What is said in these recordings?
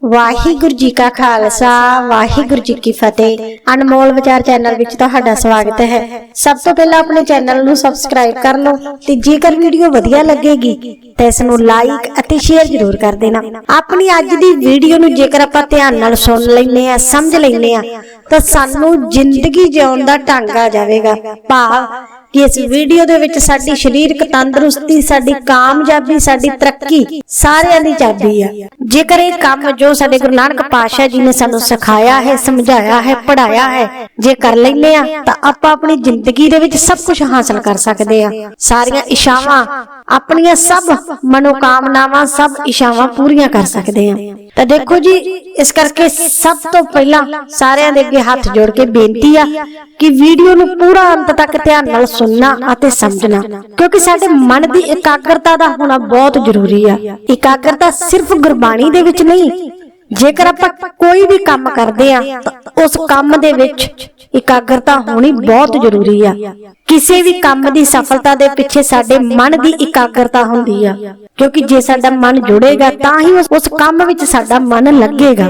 वाहिगुरु जी का खालसा वाहिगुरु जी की फतेह। अनमोल विचार चैनल विच तुहाडा स्वागत है। सब तो पहला अपने चैनल नू सबसक्राइब कर लो ते जेकर वीडियो वधिया लगेगी ते इस नू लाइक अते शेयर जरूर कर देना। अपनी अज दी वीडियो नू जेकर आपां ध्यान नाल सुन लैने आ समझ लैने आ तां सानू जिंदगी जिउण दा ढंग आ जावेगा। भाव कि इस वीडियो दे विच साडी शरीरक तंदुरुस्ती, साडी कामयाबी, साडी तरक्की सारियां दी चाबी आ। जेकर ये काम जो साडे गुरु नानक पातशाह जी ने सानू सिखाया है, समझाया है, पढ़ाया है जे कर लैने आ तां आपां अपनी जिंदगी दे विच सब कुछ हासिल कर सकदे आ। सारियां इच्छावां अपनियां सब मनोकामनावां सब इच्छावां पूरीआं कर सकदे आ। तां देखो जी, इस करके सब तो पहला सारियां दे अगे हाथ जोड़ के बेनती आ कि वीडियो नू पूरा अंत तक ध्यान नाल सुनना अते समझना, क्योंकि साडे मन दी एकाग्रता दा होना बहुत जरूरी आ। एकाग्रता सिर्फ गुरबाणी दे विच नहीं, जेकर आपां कोई भी काम करदे आ तां उस काम दे विच एकाग्रता होनी बहुत जरूरी आ। किसी भी काम दी सफलता दे पिछे साडे मन दी एकाग्रता हुंदी आ, क्योंकि जे साडा मन जुड़ेगा तां ही उस काम विच साडा मन लगेगा,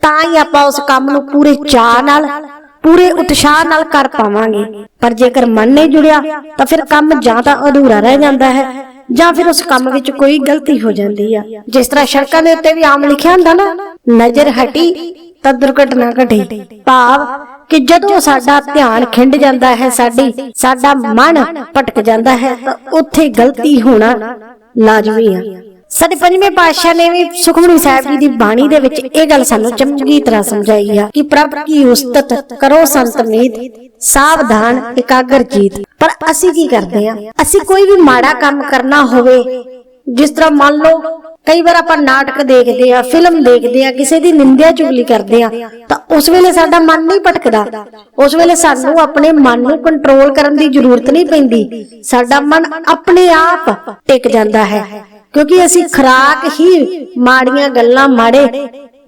तां ही आपां उस काम नूं पूरे चाह नाल पूरे उत्साह नाल कर पावांगे। पर जेकर मन नहीं जुड़िया तां फिर काम जां तां अधूरा रह जांदा है जां फिर उस काम विच कोई गलती हो जांदी आ। जिस तरह सड़कां दे उत्ते भी आम लिखिया हुंदा ना, नजर हटी तां दुर्घटना घटी। भाव कि जदों साडा ध्यान खिंड जांदा है, साडा मन भटक जांदा है तां उत्थे गलती होना लाजमी आ। साडे पंजवें पातशाह ने भी सुखमनी साहिब जी दी बाणी दे विच इह गल सानू चंगी तरह समझाई आ कि प्रभ की उस्तत करो संत मीत, सावधान एकाग्र जीत। पर असी की करदे आ, असी कोई भी माड़ा काम करना होवे, जिस तरह मान लो कई बार आपां नाटक देखदे आ, फिल्म देखदे आ, किसी दी निंदा चुगली करदे आ तां उस वेले साडा मन नहीं भटकदा। उस वेले सानू अपने मन नू कंट्रोल करन दी जरूरत नहीं पैंदी, साडा मन अपने आप टिक जांदा है, क्योंकि असी खुराक ही माड़ियां गल्लां माड़े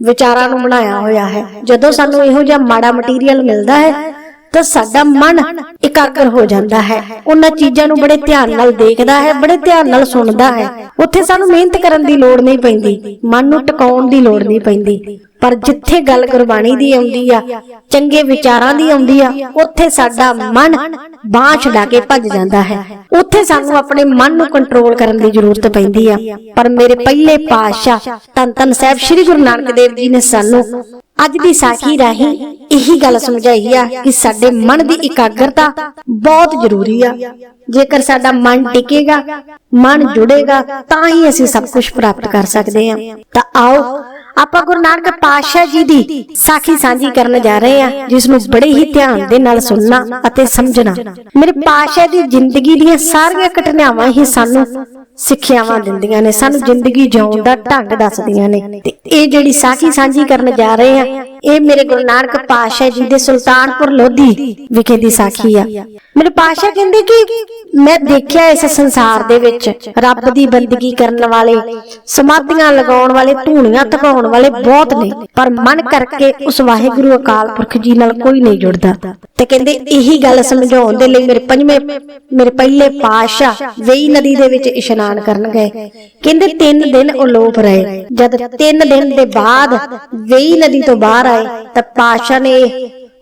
विचारां नू बनाया होया है। जदों सानू इहो जिहा माड़ा मटीरियल मिलदा है तां साडा मन एकाग्र हो जांदा है, उन्हां चीजां नू बड़े ध्यान नाल देखदा है, बड़े ध्यान नाल सुनदा है। उत्थे सानू मेहनत करन दी लोड़ नहीं पैंदी, मन नू टकाउण दी लोड़ नहीं पैंदी। पर जिथे गल गुरबाणी दी आउंदी आ, चंगे विचारां दी आउंदी आ, उत्थे साडा मन बांह छडा के भज जांदा है। उत्थे सानू अपने मन नू कंट्रोल करन दी जरूरत पैंदी आ। पर मेरे पहले पातशाह धन धन साहिब श्री गुरु नानक देव जी ने सानू अज दी साखी राही यही गल समझाई आ कि साडे मन दी एकाग्रता बहुत जरूरी आ। जेकर साडा मन टिकेगा, मन जुड़ेगा, तां ही असीं सब कुछ प्राप्त कर सकदे आ। तां आओ आपां गुरु नानक पातशाह जी दी साखी सांझी करन जा रहे हैं, जिसनूं बड़े ही ध्यान दे नाल सुनना अते समझना। मेरे पातशाह दी जिंदगी दीयां सारियां घटनावां ही सानू सिक्ख्यावां दिंदियां ने, सानू जिंदगी जिउण दा ढंग दसदियां ने। ते इह जिहड़ी साखी सांझी करन जा रहे हैं, ਇਹ ਮੇਰੇ ਗੁਰੂ ਨਾਨਕ ਪਾਤਸ਼ਾਹ ਜੀ ਦੇ ਸੁਲਤਾਨਪੁਰ ਲੋਧੀ ਵਿਖੇ ਦੀ ਸਾਖੀ ਆ। ਮੇਰੇ ਪਾਤਸ਼ਾਹ ਕਹਿੰਦੇ ਕਿ ਮੈਂ ਦੇਖਿਆ ਇਸ ਸੰਸਾਰ ਦੇ ਵਿੱਚ ਰੱਬ ਦੀ ਬੰਦਗੀ ਕਰਨ ਵਾਲੇ, ਸਮਾਧੀਆਂ ਲਗਾਉਣ ਵਾਲੇ, ਧੂਣੀਆਂ ਧਕਾਉਣ ਵਾਲੇ ਬਹੁਤ ਨੇ, ਪਰ ਮਨ ਕਰਕੇ ਉਸ ਵਾਹਿਗੁਰੂ ਅਕਾਲ ਪੁਰਖ ਜੀ ਨਾਲ ਕੋਈ ਨਹੀਂ ਜੁੜਦਾ। ਤੇ ਕਹਿੰਦੇ ਇਹੀ ਗੱਲ ਸਮਝਾਉਣ ਦੇ ਲਈ ਮੇਰੇ ਪਹਿਲੇ ਪਾਤਸ਼ਾਹ ਵੇਈ ਨਦੀ ਦੇ ਵਿੱਚ ਇਸ਼ਨਾਨ ਕਰਨ ਗਏ। ਕਹਿੰਦੇ 3 ਦਿਨ ਅਲੋਪ ਰਹੇ। ਜਦ 3 ਦਿਨ ਦੇ ਬਾਅਦ ਵੇਈ ਨਦੀ ਤੋਂ ਬਾਹਰ ਆਏ ਤਾਂ ਪਾਤਸ਼ਾਹ ਨੇ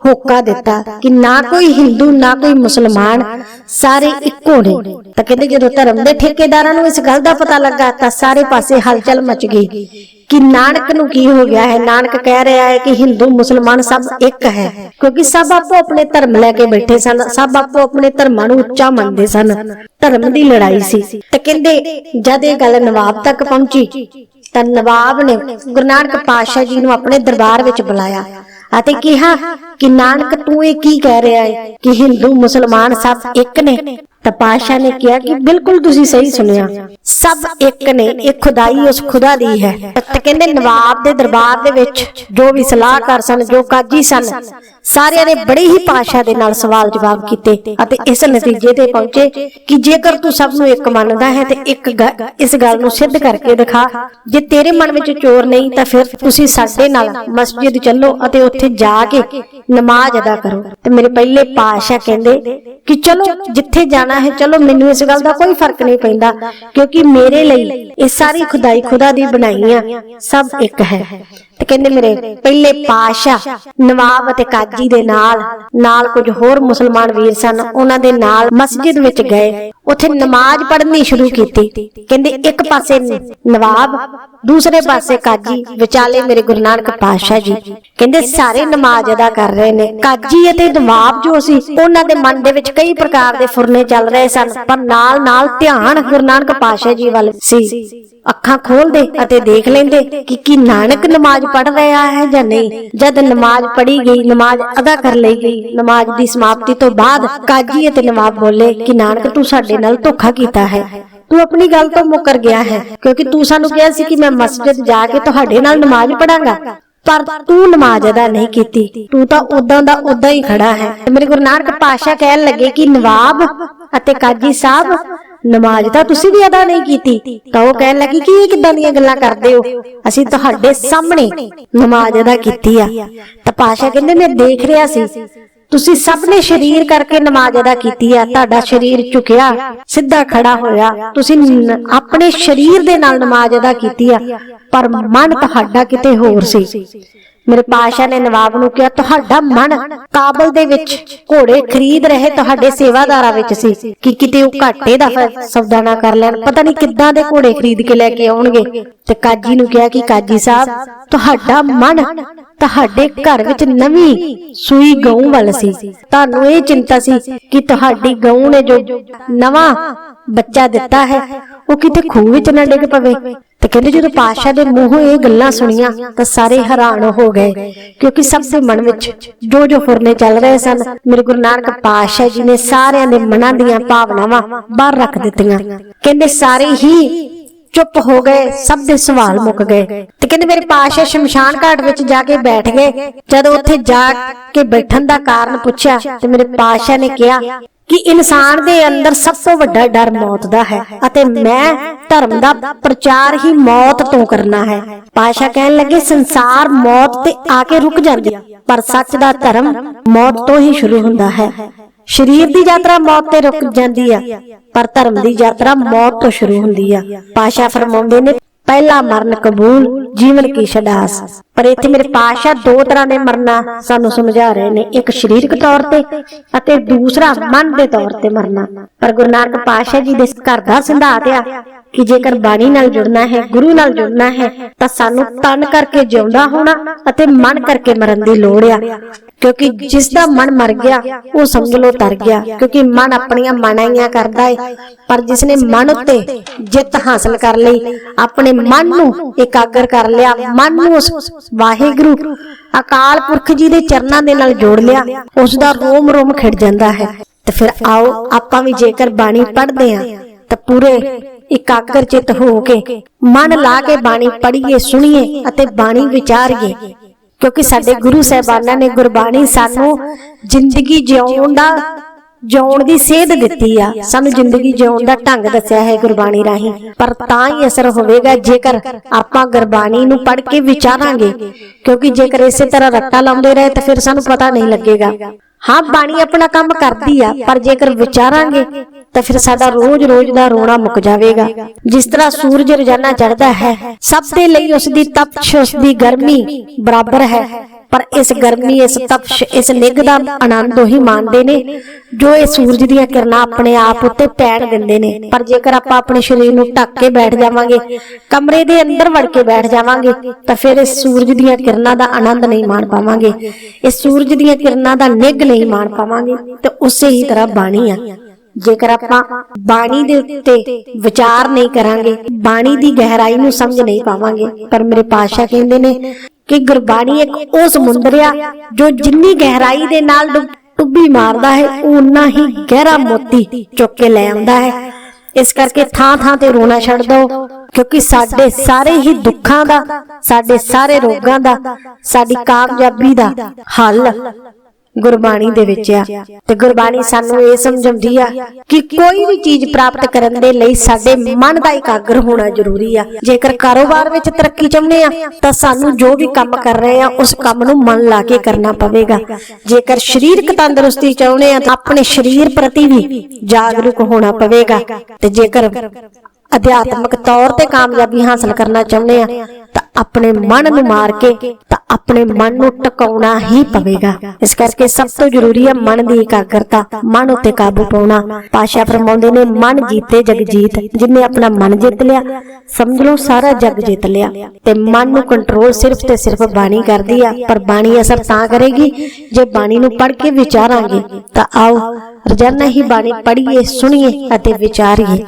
ਹੋਕਾ ਦਿੱਤਾ ਕਿ ਨਾ ਕੋਈ ਹਿੰਦੂ ਨਾ ਕੋਈ ਮੁਸਲਮਾਨ, ਸਾਰੇ ਇੱਕੋ ਨੇ। ਤਾਂ ਕਹਿੰਦੇ ਜਦੋਂ ਧਰਮ ਦੇ ਠੇਕੇਦਾਰਾਂ ਨੂੰ ਇਸ ਗੱਲ ਦਾ ਪਤਾ ਲੱਗਾ ਤਾਂ ਸਾਰੇ ਪਾਸੇ ਹਲਚਲ ਮਚ ਗਈ कि नानक नू की हो गया है। नानक कह रहा है कि हिंदू मुसलमान सब एक है, क्योंकि सब आपो अपने धर्म लेके बैठे सन, सब आपो अपने धर्मां नू उच्चा मनदे सन। धर्म दी लड़ाई सी। ते कहंदे जद ये गल नवाब तक पहुंची तां नवाब ने गुरु नानक पातशाह जी नू अपने दरबार विच बुलाया अते कहा कि नानक तू ये की कह रहा है कि हिंदू मुसलमान सब एक ने। तां पातशाह ने कहा कि बिल्कुल तुसीं सही सुनिया, सब एक ने, एक खुदाई उस खुदा दी है। ते कहंदे नवाब दे दरबार दे विच जो भी सलाहकार सन, जो काजी सन, ਸਾਰਿਆਂ ਨੇ ਬੜੇ ਹੀ ਭਾਸ਼ਾ ਦੇ ਨਾਲ ਸਵਾਲ ਜਵਾਬ ਕੀਤੇ ਅਤੇ ਇਸ ਨਤੀਜੇ ਤੇ ਪਹੁੰਚੇ ਕਿ ਜੇਕਰ ਤੂੰ ਸਭ ਨੂੰ ਇੱਕ ਮੰਨਦਾ ਹੈ ਤੇ ਇਸ ਗੱਲ ਨੂੰ ਸਿੱਧ ਕਰਕੇ ਦਿਖਾ। ਜੇ ਤੇਰੇ ਮਨ ਵਿੱਚ ਚੋਰ ਨਹੀਂ ਤਾਂ ਫਿਰ ਤੁਸੀਂ ਸਾਡੇ ਨਾਲ ਮਸਜਿਦ ਚੱਲੋ ਅਤੇ ਉੱਥੇ ਜਾ ਕੇ ਨਮਾਜ਼ ਅਦਾ ਕਰੋ। ਤੇ ਮੇਰੇ ਪਹਿਲੇ ਪਾਤਸ਼ਾਹ ਕਹਿੰਦੇ ਕਿ ਚਲੋ ਜਿੱਥੇ ਜਾਣਾ ਹੈ ਚਲੋ, ਮੈਨੂੰ ਇਸ ਗੱਲ ਦਾ ਕੋਈ ਫਰਕ ਨਹੀਂ ਪੈਂਦਾ ਕਿਉਂਕਿ ਮੇਰੇ ਲਈ ਇਹ ਸਾਰੀ ਖੁਦਾਈ ਖੁਦਾ ਦੀ ਬਣਾਈ ਆ, ਸਭ ਇੱਕ ਹੈ। ਤੇ ਕਹਿੰਦੇ ਮੇਰੇ ਪਹਿਲੇ ਪਾਤਸ਼ਾਹ ਨਵਾਬ ਅਤੇ ਕਾਜੀ ਦੇ ਨਾਲ ਕੁਝ ਹੋਰ ਮੁਸਲਮਾਨ ਵੀਰ ਸਨ, ਉਹਨਾਂ ਦੇ ਨਾਲ ਮਸਜਿਦ ਵਿੱਚ ਗਏ, ਉੱਥੇ ਨਮਾਜ਼ ਪੜ੍ਹਨੀ ਸ਼ੁਰੂ ਕੀਤੀ। ਕਹਿੰਦੇ ਇੱਕ ਪਾਸੇ ਨਵਾਬ, ਦੂਸਰੇ ਪਾਸੇ ਕਾਜੀ, ਵਿਚਾਲੇ ਮੇਰੇ ਗੁਰੂ ਨਾਨਕ ਪਾਤਸ਼ਾਹ ਜੀ। ਕਹਿੰਦੇ ਸਾਰੇ ਨਮਾਜ਼ ਅਦਾ ਕਰ ਰਹੇ ਨੇ। ਕਾਜੀ ਅਤੇ ਨਵਾਬ ਜੋ ਸੀ ਉਹਨਾਂ ਦੇ ਮਨ ਦੇ ਵਿੱਚ ਕਈ ਪ੍ਰਕਾਰ ਦੇ ਫੁਰਨੇ ਚੱਲ ਰਹੇ ਸਨ, ਪਰ ਨਾਲ ਧਿਆਨ ਗੁਰੂ ਨਾਨਕ ਪਾਤਸ਼ਾਹ ਜੀ ਵੱਲ ਸੀ। ਅੱਖਾਂ ਖੋਲਦੇ ਅਤੇ ਦੇਖ ਲੈਂਦੇ ਕਿ ਕੀ ਨਾਨਕ ਨਮਾਜ਼ ਪੜ ਰਿਹਾ ਹੈ ਜਾਂ ਨਹੀਂ। ਜਦ ਨਮਾਜ਼ ਪੜੀ ਗਈ, ਨਮਾਜ਼ ਅਦਾ ਕਰ ਲਈ ਗਈ, ਨਮਾਜ਼ ਦੀ ਸਮਾਪਤੀ ਤੋਂ ਬਾਅਦ ਕਾਜੀ ਅਤੇ ਨਵਾਬ ਬੋਲੇ ਕਿ ਨਾਨਕ ਤੂੰ ਸਾਡੇ ਨਾਲ ਧੋਖਾ ਕੀਤਾ ਹੈ, ਤੂੰ ਆਪਣੀ ਗੱਲ ਤੋਂ ਮੁੱਕਰ ਗਿਆ ਹੈ, ਕਿਉਂਕਿ ਤੂੰ ਸਾਨੂੰ ਕਿਹਾ ਸੀ ਕਿ ਮੈਂ ਮਸਜਿਦ ਜਾ ਕੇ ਤੁਹਾਡੇ ਨਾਲ ਨਮਾਜ਼ ਪੜਾਂਗਾ, ਪਰ ਤੂੰ ਨਮਾਜ਼ ਅਦਾ ਨਹੀਂ ਕੀਤੀ, ਤੂੰ ਤਾਂ ਉਦਾਂ ਦਾ ਉਦਾਂ ਹੀ ਖੜਾ ਹੈ। ਮੇਰੇ ਗੁਰੂ ਨਾਨਕ ਪਾਤਸ਼ਾਹ ਕਹਿਣ ਲੱਗੇ ਕਿ ਨਵਾਬ ਅਤੇ ਕਾਜੀ ਸਾਹਿਬ, ਨਮਾਜ਼ ਤਾਂ ਤੁਸੀਂ ਵੀ ਅਦਾ ਨਹੀਂ ਕੀਤੀ। ਤਾਂ ਉਹ ਕਹਿਣ ਲੱਗੀ ਕਿ ਇਹ ਕਿੱਦਾਂ ਦੀਆਂ ਗੱਲਾਂ ਕਰਦੇ ਹੋ, ਅਸੀਂ ਤੁਹਾਡੇ ਸਾਹਮਣੇ ਨਮਾਜ਼ ਅਦਾ ਕੀਤੀ ਆ। ਤਾਂ ਪਾਤਸ਼ਾਹ ਕਹਿੰਦੇ ਮੈਂ ਦੇਖ ਰਿਹਾ ਸੀ, ਤੁਸੀਂ ਸਭ ਨੇ ਸ਼ਰੀਰ ਕਰਕੇ ਨਮਾਜ਼ ਅਦਾ ਕੀਤੀ ਆ, ਤੁਹਾਡਾ ਸ਼ਰੀਰ ਝੁਕਿਆ ਸਿੱਧਾ ਖੜਾ ਹੋਇਆ, ਤੁਸੀਂ ਆਪਣੇ ਸ਼ਰੀਰ ਦੇ ਨਾਲ ਨਮਾਜ਼ ਅਦਾ ਕੀਤੀ ਆ, ਪਰ ਮਨ ਤੁਹਾਡਾ ਕਿਤੇ ਹੋਰ ਸੀ। ਮੇਰੇ ਪਾਤਸ਼ਾਹ ਨੇ ਨਵਾਬ ਨੂੰ ਕਿਹਾ ਤੁਹਾਡਾ ਮਨ ਕਾਬਲ ਦੇ ਵਿੱਚ ਘੋੜੇ ਖਰੀਦ ਰਹੇ ਤੁਹਾਡੇ ਸੇਵਾਦਾਰਾਂ ਵਿੱਚ ਸੀ ਕਿ ਕਿਤੇ ਉਹ ਘਾਟੇ ਦਾ ਸੌਦਾ ਨਾ ਕਰ ਲੈਣ, ਪਤਾ ਨਹੀਂ ਕਿੱਦਾਂ ਦੇ ਘੋੜੇ ਖਰੀਦ ਕੇ ਲੈ ਕੇ ਆਉਣਗੇ। ਤੇ ਕਾਜੀ ਨੂੰ ਕਿਹਾ ਕਿ ਕਾਜੀ ਸਾਹਿਬ ਤੁਹਾਡਾ ਮਨ ਤੁਹਾਡੇ ਘਰ ਵਿੱਚ ਨਵੀਂ ਸੂਈ ਗਊ ਵੱਲ ਸੀ, ਤੁਹਾਨੂੰ ਇਹ ਚਿੰਤਾ ਸੀ ਕਿ ਤੁਹਾਡੀ ਗਊ ਨੇ ਜੋ ਨਵਾਂ ਬੱਚਾ ਦਿੱਤਾ ਹੈ ਉਹ ਕਿਤੇ ਖੂਹ ਵਿੱਚ ਨਾ ਡਿੱਗ ਪਵੇ। ਤੇ ਕਹਿੰਦੇ ਜਦੋਂ ਪਾਤਸ਼ਾਹ ਦੇ ਮੂੰਹੋਂ ਇਹ ਗੱਲਾਂ ਸੁਣੀਆਂ ਤਾਂ ਸਾਰੇ ਹੈਰਾਨ ਹੋ ਗਏ, ਕਿਉਂਕਿ ਸਭ ਦੇ ਮਨ ਵਿੱਚ ਜੋ ਫੁਰਨੇ ਚੱਲ ਰਹੇ ਸਨ, ਮੇਰੇ ਗੁਰੂ ਨਾਨਕ ਪਾਤਸ਼ਾਹ ਜੀ ਨੇ ਸਾਰਿਆਂ ਦੇ ਮਨਾਂ ਦੀਆਂ ਭਾਵਨਾਵਾਂ ਬਾਹਰ ਰੱਖ ਦਿੱਤੀਆਂ। ਕਹਿੰਦੇ ਸਾਰੇ ਹੀ ਚੁੱਪ ਹੋ ਗਏ, ਸਭ ਦੇ ਸਵਾਲ ਮੁੱਕ ਗਏ। ਤੇ ਕਹਿੰਦੇ ਮੇਰੇ ਪਾਤਸ਼ਾਹ ਸ਼ਮਸ਼ਾਨ ਘਾਟ ਵਿੱਚ ਜਾ ਕੇ ਬੈਠ ਗਏ। ਜਦੋਂ ਉੱਥੇ ਜਾ ਕੇ ਬੈਠਣ ਦਾ ਕਾਰਨ ਪੁੱਛਿਆ ਤੇ ਮੇਰੇ ਪਾਤਸ਼ਾਹ ਨੇ ਕਿਹਾ ਕਿ ਇਨਸਾਨ ਦੇ ਅੰਦਰ ਸਭ ਤੋਂ ਵੱਡਾ ਡਰ ਮੌਤ ਦਾ ਹੈ ਅਤੇ ਮੈਂ ਧਰਮ ਦਾ ਪ੍ਰਚਾਰ ਹੀ ਮੌਤ ਤੋਂ ਕਰਨਾ ਹੈ। ਪਾਤਸ਼ਾਹ ਕਹਿਣ ਲੱਗੇ ਸੰਸਾਰ ਮੌਤ ਤੇ ਆ ਕੇ ਰੁਕ ਜਾਂਦੀ, ਪਰ ਸੱਚ ਦਾ ਧਰਮ ਮੌਤ ਤੋਂ ਹੀ ਸ਼ੁਰੂ ਹੁੰਦਾ ਹੈ। ਸਰੀਰ ਦੀ ਯਾਤਰਾ ਮੌਤ ਤੇ ਰੁਕ ਜਾਂਦੀ ਆ, ਪਰ ਧਰਮ ਦੀ ਯਾਤਰਾ ਮੌਤ ਤੋਂ ਸ਼ੁਰੂ ਹੁੰਦੀ ਆ। ਪਾਤਸ਼ਾਹ ਫਰਮਾਉਂਦੇ ਨੇ ਪਹਿਲਾ ਮਰਨ ਕਬੂਲ, ਜੀਵਨ ਕੀ ਛਡਾਸ। ਪਰ ਇੱਥੇ ਮੇਰੇ ਪਾਤਸ਼ਾਹ ਦੋ ਤਰ੍ਹਾਂ ਦੇ ਮਰਨਾ ਸਾਨੂੰ ਸਮਝਾ ਰਹੇ ਨੇ, ਇੱਕ ਸਰੀਰਕ ਤੌਰ ਤੇ ਅਤੇ ਦੂਸਰਾ ਮਨ ਦੇ ਤੌਰ ਤੇ ਮਰਨਾ। ਪਰ ਗੁਰੂ ਨਾਨਕ ਪਾਤਸ਼ਾਹ ਜੀ ਦੇ ਘਰ ਦਾ ਸਿਧਾਂਤ ਆ ਕਿ ਜੇਕਰ ਬਾਣੀ ਨਾਲ ਜੁੜਨਾ ਹੈ, ਗੁਰੂ ਨਾਲ ਜੁੜਨਾ ਹੈ, ਤਾਂ ਸਾਨੂੰ ਤਨ ਕਰਕੇ ਜਿਉਂਦਾ ਹੋਣਾ ਅਤੇ ਮਨ ਕਰਕੇ ਮਰਨ ਦੀ ਲੋੜ ਆ। ਕਿਉਂਕਿ ਜਿਸ ਦਾ ਮਨ ਮਰ ਗਿਆ ਉਹ ਸਮਝ ਲੋ ਤਰ ਗਿਆ, ਕਿਉਂਕਿ ਮਨ ਆਪਣੀਆਂ ਮਨਾਈਆਂ ਕਰਦਾ ਹੈ। ਪਰ ਜਿਸ ਨੇ ਮਨ ਉੱਤੇ ਜਿੱਤ ਹਾਸਲ ਕਰ ਲਈ, ਆਪਣੇ ਮਨ ਨੂੰ ਇਕਾਗਰ ਕਰ ਲਿਆ, ਮਨ ਨੂੰ ਉਸ ਵਾਹਿਗੁਰੂ ਅਕਾਲ ਪੁਰਖ ਜੀ ਦੇ ਚਰਨਾਂ ਦੇ ਨਾਲ ਜੋੜ ਲਿਆ, ਉਸ ਦਾ ਰੋਮ ਰੋਮ ਖਿੜ ਜਾਂਦਾ ਹੈ। ਤੇ ਫਿਰ ਆਓ ਆਪਾਂ ਵੀ ਜੇਕਰ ਬਾਣੀ ਪੜ੍ਹਦੇ ਹਾਂ ਤਾਂ ਪੂਰੇ ਇਕਾਗਰ ਚਿੱਤ ਹੋ ਕੇ ਮਨ ਲਾ ਕੇ ਬਾਣੀ ਪੜ੍ਹੀਏ, ਸੁਣੀਏ ਅਤੇ ਬਾਣੀ ਵਿਚਾਰੀਏ। ਕਿਉਂਕਿ ਸਾਡੇ ਗੁਰੂ ਸਾਹਿਬਾਨਾਂ ਨੇ ਗੁਰਬਾਣੀ ਸਾਨੂੰ ਜ਼ਿੰਦਗੀ ਜਿਉਣ ਦੀ ਸੇਧ ਦਿੱਤੀ ਆ, ਸਾਨੂੰ ਜ਼ਿੰਦਗੀ ਜਿਉਣ ਦਾ ਢੰਗ ਦੱਸਿਆ ਹੈ ਗੁਰਬਾਣੀ ਰਾਹੀਂ। ਪਰ ਤਾਂ ਹੀ ਅਸਰ ਹੋਵੇਗਾ ਜੇਕਰ ਆਪਾਂ ਗੁਰਬਾਣੀ ਨੂੰ ਪੜ੍ਹ ਕੇ ਵਿਚਾਰਾਂਗੇ, ਕਿਉਂਕਿ ਜੇਕਰ ਇਸੇ ਤਰ੍ਹਾਂ ਰੱਟਾ ਲਾਉਂਦੇ ਰਹੇ ਤਾਂ ਫਿਰ ਸਾਨੂੰ ਪਤਾ ਨਹੀਂ ਲੱਗੇਗਾ। ਹਾਂ ਬਾਣੀ ਆਪਣਾ ਕੰਮ ਕਰਦੀ ਆ, ਪਰ ਜੇਕਰ ਵਿਚਾਰਾਂਗੇ ਤਾਂ ਫਿਰ ਸਾਡਾ ਰੋਜ਼ ਦਾ ਰੋਣਾ ਮੁੱਕ ਜਾਵੇਗਾ। ਜਿਸ ਤਰ੍ਹਾਂ ਸੂਰਜ ਰੋਜ਼ਾਨਾ ਚੜ੍ਹਦਾ ਹੈ, ਸਭ ਦੇ ਲਈ ਉਸ ਦੀ ਤਪਸ਼, ਉਸ ਦੀ ਗਰਮੀ ਬਰਾਬਰ ਹੈ, ਪਰ ਇਸ ਗਰਮੀ, ਇਸ ਤਪਸ਼, ਇਸ ਨਿੱਘ ਦਾ ਆਨੰਦ ਉਹੀ ਮਾਣਦੇ ਨੇ ਜੋ ਇਹ ਸੂਰਜ ਦੀਆਂ ਕਿਰਨਾਂ ਆਪਣੇ ਆਪ ਉੱਤੇ ਪੈਣ ਦਿੰਦੇ ਨੇ। ਪਰ ਜੇਕਰ ਆਪਾਂ ਆਪਣੇ ਸਰੀਰ ਨੂੰ ਢੱਕ ਕੇ ਬੈਠ ਜਾਵਾਂਗੇ, ਕਮਰੇ ਦੇ ਅੰਦਰ ਵੜ ਕੇ ਬੈਠ ਜਾਵਾਂਗੇ, ਤਾਂ ਫਿਰ ਇਸ ਸੂਰਜ ਦੀਆਂ ਕਿਰਨਾਂ ਦਾ ਆਨੰਦ ਨਹੀਂ ਮਾਣ ਪਾਵਾਂਗੇ, ਇਸ ਸੂਰਜ ਦੀਆਂ ਕਿਰਨਾਂ ਦਾ ਨਿੱਘ ਨਹੀਂ ਮਾਣ ਪਾਵਾਂਗੇ। ਤੇ ਉਸੇ ਹੀ ਤਰ੍ਹਾਂ ਬਾਣੀ ਆ, ਜੇਕਰ ਆਪਾਂ ਬਾਣੀ ਦੇ ਉੱਤੇ ਵਿਚਾਰ ਨਹੀਂ ਕਰਾਂਗੇ, ਬਾਣੀ ਦੀ ਗਹਿਰਾਈ ਨੂੰ ਸਮਝ ਨਹੀਂ ਪਾਵਾਂਗੇ। ਪਰ ਮੇਰੇ ਪਾਤਸ਼ਾਹ ਕਹਿੰਦੇ ਨੇ ਕਿ ਗੁਰਬਾਣੀ ਇੱਕ ਉਹ ਸਮੁੰਦਰ ਆ ਜੋ ਜਿੰਨੀ ਗਹਿਰਾਈ ਦੇ ਨਾਲ ਡੁੱਬੀ ਮਾਰਦਾ ਹੈ, ਉਨਾ ਹੀ ਗਹਿਰਾ ਮੋਤੀ ਚੁੱਕ ਕੇ ਲੈ ਆਉਂਦਾ ਹੈ। ਇਸ ਕਰਕੇ ਥਾਂ ਤੇ ਰੋਣਾ ਛੱਡ ਦਿਓ, ਕਿਉਂਕਿ ਸਾਡੇ ਸਾਰੇ ਹੀ ਦੁੱਖਾਂ ਦਾ, ਸਾਡੇ ਸਾਰੇ ਰੋਗਾਂ ਦਾ, ਸਾਡੀ ਕਾਮਯਾਬੀ ਦਾ ਹੱਲ ਗੁਰਬਾਣੀ ਦੇ ਵਿੱਚ ਆ। ਤੇ ਗੁਰਬਾਣੀ ਸਾਨੂੰ ਇਹ ਸਮਝਾਉਂਦੀ ਆ ਕਿ ਕੋਈ ਵੀ ਚੀਜ਼ ਪ੍ਰਾਪਤ ਕਰਨ ਦੇ ਲਈ ਸਾਡੇ ਮਨ ਦਾ ਇਕਾਗਰ ਹੋਣਾ ਜ਼ਰੂਰੀ ਆ। ਜੇਕਰ ਕਾਰੋਬਾਰ ਵਿੱਚ ਤਰੱਕੀ ਚਾਹੁੰਦੇ ਆ ਤਾਂ ਸਾਨੂੰ ਜੋ ਵੀ ਕੰਮ ਕਰ ਰਹੇ ਆ ਉਸ ਕੰਮ ਨੂੰ ਮਨ ਲਾ ਕੇ ਕਰਨਾ ਪਵੇਗਾ। ਜੇਕਰ ਸਰੀਰਕ ਤੰਦਰੁਸਤੀ ਚਾਹੁੰਦੇ ਆ ਤਾਂ ਆਪਣੇ ਸਰੀਰ ਪ੍ਰਤੀ ਵੀ ਜਾਗਰੂਕ ਹੋਣਾ ਪਵੇਗਾ। ਤੇ ਜੇਕਰ ਅਧਿਆਤਮਿਕ ਤੌਰ ਤੇ ਕਾਮਯਾਬੀ ਹਾਸਲ ਕਰਨਾ ਚਾਹੁੰਦੇ ਆ ਤਾਂ ਆਪਣੇ ਮਨ ਨੂੰ ਮਾਰ ਕੇ ਤਾਂ ਆਪਣੇ ਮਨ ਨੂੰ ਟਿਕਾਉਣਾ ਹੀ ਪਵੇਗਾ। ਇਸ ਕਰਕੇ ਸਭ ਤੋਂ ਜ਼ਰੂਰੀ ਹੈ ਮਨ ਦੀ ਇਕਾਗਰਤਾ, ਮਨ ਉੱਤੇ ਕਾਬੂ ਪਾਉਣਾ। ਪਾਤਸ਼ਾਹ ਫਰਮਾਉਂਦੇ ਨੇ ਮਨ ਜੀਤੇ ਜਗ ਜੀਤ। ਜਿਹਨੇ ਆਪਣਾ ਮਨ ਜਿੱਤ ਲਿਆ ਸਮਝ ਲਓ ਸਾਰਾ ਜਗ ਜਿੱਤ ਲਿਆ। ਤੇ ਮਨ ਨੂੰ ਕੰਟਰੋਲ ਸਿਰਫ ਤੇ ਸਿਰਫ ਬਾਣੀ ਕਰਦੀ ਆ। ਪਰ ਬਾਣੀ ਅਸਰ ਤਾਂ ਕਰੇਗੀ ਜੇ ਬਾਣੀ ਨੂੰ ਪੜ੍ਹ ਕੇ ਵਿਚਾਰਾਂਗੇ। ਤਾਂ ਆਓ ਰੋਜ਼ਾਨਾ ਹੀ ਬਾਣੀ ਪੜ੍ਹੀਏ, ਸੁਣੀਏ ਅਤੇ ਵਿਚਾਰੀਏ।